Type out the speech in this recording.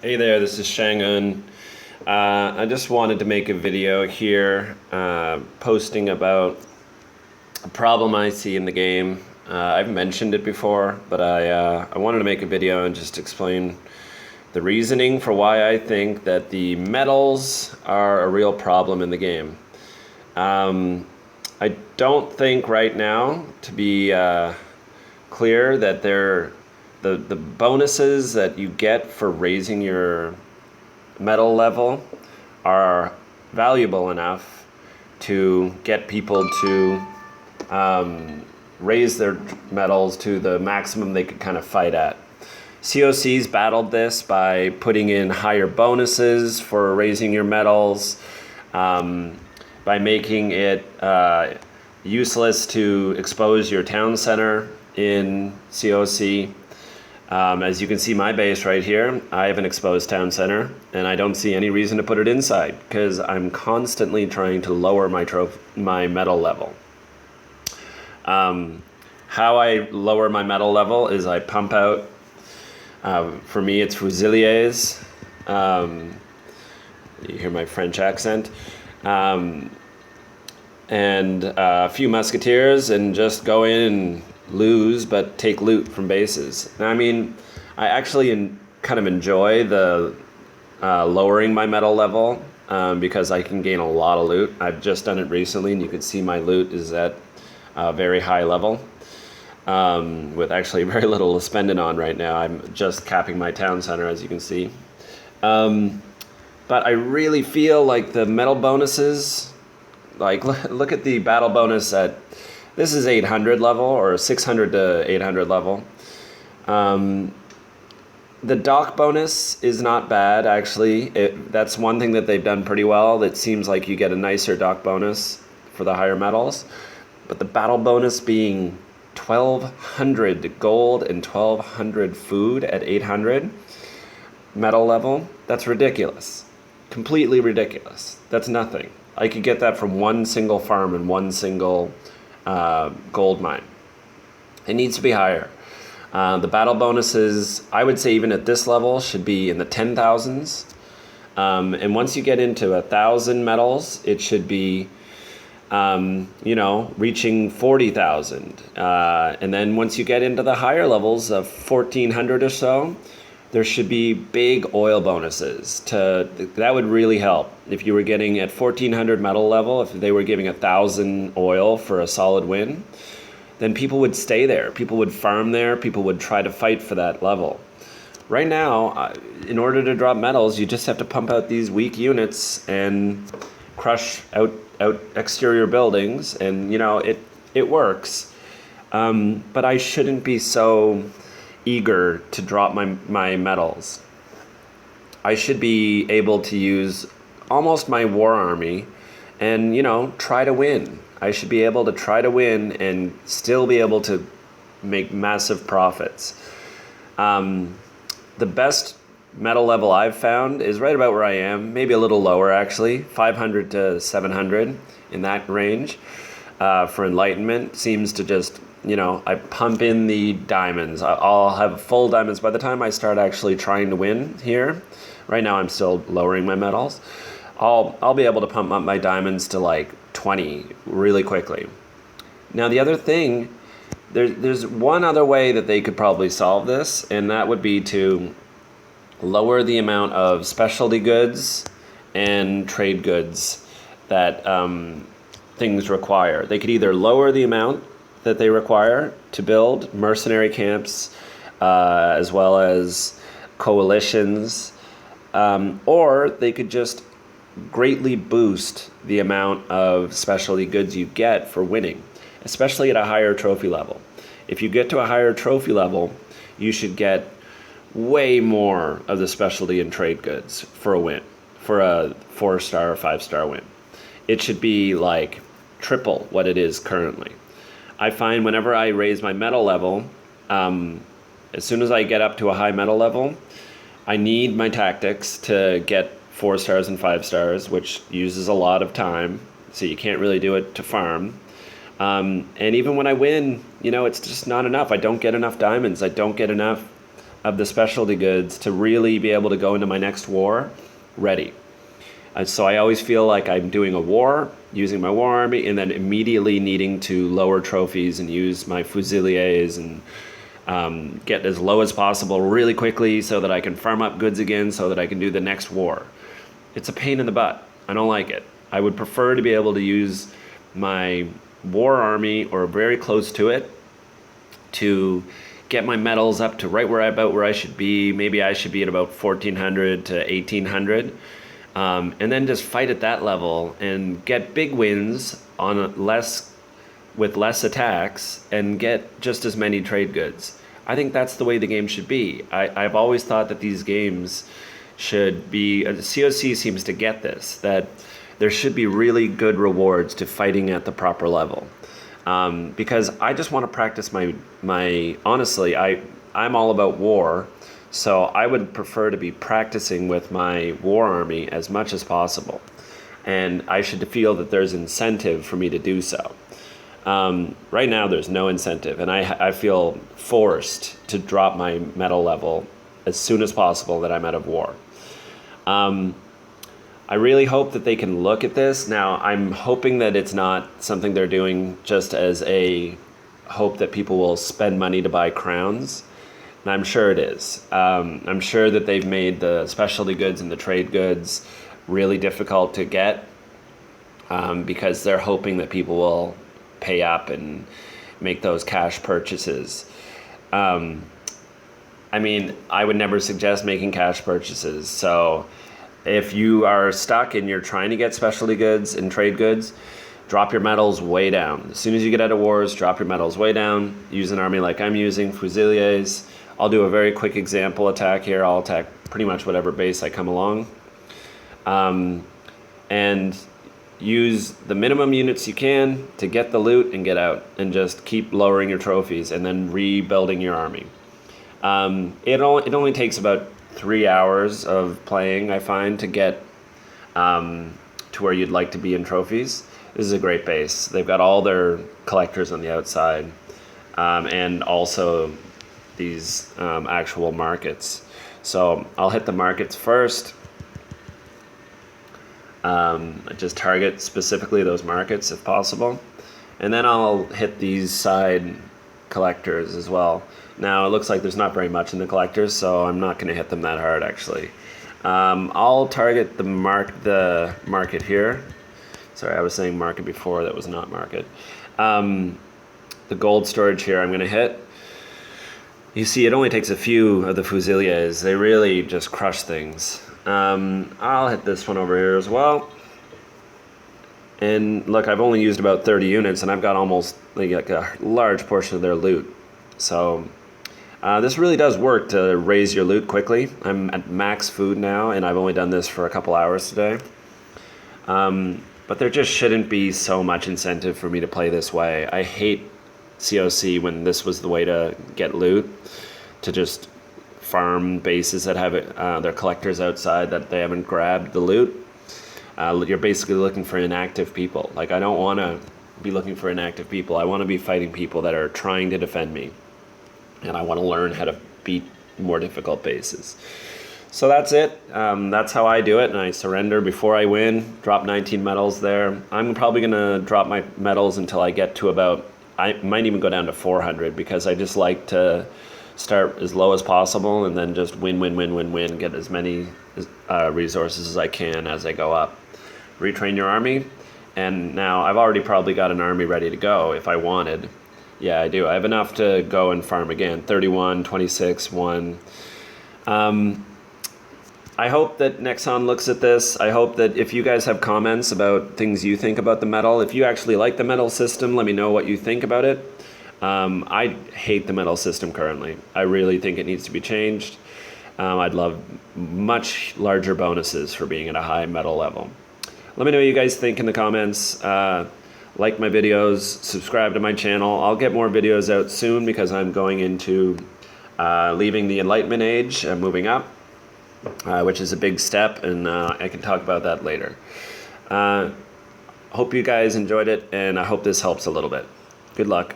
Hey there, this is Shangun. I just wanted to make a video here posting about a problem I see in the game. I've mentioned it before, but I wanted to make a video and just explain the reasoning for why I think that the metals are a real problem in the game. I don't think right now, to be clear, that they're the bonuses that you get for raising your metal level are valuable enough to get people to raise their metals to the maximum they could kind of fight at. COC's battled this by putting in higher bonuses for raising your metals, by making it useless to expose your town center in COC. As you can see my base right here, I have an exposed town center, and I don't see any reason to put it inside because I'm constantly trying to lower my metal level. How I lower my metal level is I pump out, for me it's Fusiliers, you hear my French accent, and a few Musketeers, and just go in and lose but take loot from bases. Now, I mean, I actually kind of enjoy the lowering my metal level because I can gain a lot of loot. I've just done it recently, and you can see my loot is at a very high level with actually very little to spend it on right now. I'm just capping my town center, as you can see. But I really feel like the metal bonuses, like look at the battle bonus at, this is 800 level, or 600 to 800 level. The dock bonus is not bad, actually. That's one thing that they've done pretty well. It seems like you get a nicer dock bonus for the higher metals. But the battle bonus being 1,200 gold and 1,200 food at 800 metal level, that's ridiculous. Completely ridiculous. That's nothing. I could get that from one single farm and one single gold mine. It needs to be higher. The battle bonuses, I would say even at this level, should be in the 10,000s. And once you get into 1,000 metals, it should be, reaching 40,000. And then once you get into the higher levels of 1,400 or so, there should be big oil bonuses. That would really help. If you were getting at 1,400 metal level, if they were giving 1,000 oil for a solid win, then people would stay there. People would farm there. People would try to fight for that level. Right now, in order to drop metals, you just have to pump out these weak units and crush out exterior buildings, and it works. But I shouldn't be so eager to drop my metals. I should be able to use almost my war army and, try to win. I should be able to try to win and still be able to make massive profits. The best metal level I've found is right about where I am, maybe a little lower actually, 500 to 700 in that range. For enlightenment seems to just, I pump in the diamonds. I'll have full diamonds by the time I start actually trying to win here. Right now I'm still lowering my metals. I'll be able to pump up my diamonds to like 20 really quickly. Now the other thing, there's one other way that they could probably solve this, and that would be to lower the amount of specialty goods and trade goods that things require. They could either lower the amount that they require to build mercenary camps, as well as coalitions, or they could just greatly boost the amount of specialty goods you get for winning, especially at a higher trophy level. If you get to a higher trophy level, you should get way more of the specialty and trade goods for a win, for a 4-star or 5-star win. It should be like triple what it is currently. I find whenever I raise my metal level, as soon as I get up to a high metal level, I need my tactics to get 4 stars and 5 stars, which uses a lot of time, so you can't really do it to farm. And even when I win, it's just not enough. I don't get enough diamonds. I don't get enough of the specialty goods to really be able to go into my next war ready. So I always feel like I'm doing a war, using my war army, and then immediately needing to lower trophies and use my fusiliers and get as low as possible really quickly so that I can farm up goods again so that I can do the next war. It's a pain in the butt. I don't like it. I would prefer to be able to use my war army or very close to it to get my medals up to right about where I should be. Maybe I should be at about 1400 to 1800. And then just fight at that level and get big wins on with less attacks and get just as many trade goods. I think that's the way the game should be. I've always thought that these games should be, COC seems to get this, that there should be really good rewards to fighting at the proper level. Because I just want to practice honestly, I'm all about war. So I would prefer to be practicing with my war army as much as possible. And I should feel that there's incentive for me to do so. Right now, there's no incentive. And I feel forced to drop my medal level as soon as possible that I'm out of war. I really hope that they can look at this. Now, I'm hoping that it's not something they're doing just as a hope that people will spend money to buy crowns. And I'm sure it is. I'm sure that they've made the specialty goods and the trade goods really difficult to get because they're hoping that people will pay up and make those cash purchases. I mean, I would never suggest making cash purchases. So if you are stuck and you're trying to get specialty goods and trade goods, drop your medals way down. As soon as you get out of wars, drop your medals way down. Use an army like I'm using, Fusiliers. I'll do a very quick example attack here. I'll attack pretty much whatever base I come along. And use the minimum units you can to get the loot and get out. And just keep lowering your trophies and then rebuilding your army. It only takes about 3 hours of playing, I find, to get to where you'd like to be in trophies. This is a great base. They've got all their collectors on the outside, and also these actual markets. So I'll hit the markets first. Just target specifically those markets if possible. And then I'll hit these side collectors as well. Now it looks like there's not very much in the collectors, so I'm not going to hit them that hard actually. I'll target the market here. Sorry, I was saying market before, that was not market. The gold storage here I'm going to hit. You see, it only takes a few of the Fusiliers. They really just crush things. I'll hit this one over here as well. And look, I've only used about 30 units, and I've got almost like a large portion of their loot. So this really does work to raise your loot quickly. I'm at max food now, and I've only done this for a couple hours today. But there just shouldn't be so much incentive for me to play this way. I hate COC when this was the way to get loot, to just farm bases that have their collectors outside that they haven't grabbed the loot. You're basically looking for inactive people. Like, I don't want to be looking for inactive people. I want to be fighting people that are trying to defend me. And I want to learn how to beat more difficult bases. So that's it. That's how I do it, and I surrender before I win. Drop 19 medals there. I'm probably going to drop my medals until I get to about, I might even go down to 400, because I just like to start as low as possible and then just win, get as many resources as I can as I go up. Retrain your army, and now I've already probably got an army ready to go if I wanted. Yeah, I do. I have enough to go and farm again. 31, 26, 1. I hope that Nexon looks at this. I hope that if you guys have comments about things you think about the medal, if you actually like the medal system, let me know what you think about it. I hate the medal system currently. I really think it needs to be changed. I'd love much larger bonuses for being at a high medal level. Let me know what you guys think in the comments. Like my videos, subscribe to my channel. I'll get more videos out soon because I'm going into leaving the Enlightenment Age and moving up. Which is a big step, and I can talk about that later. Hope you guys enjoyed it, and I hope this helps a little bit. Good luck.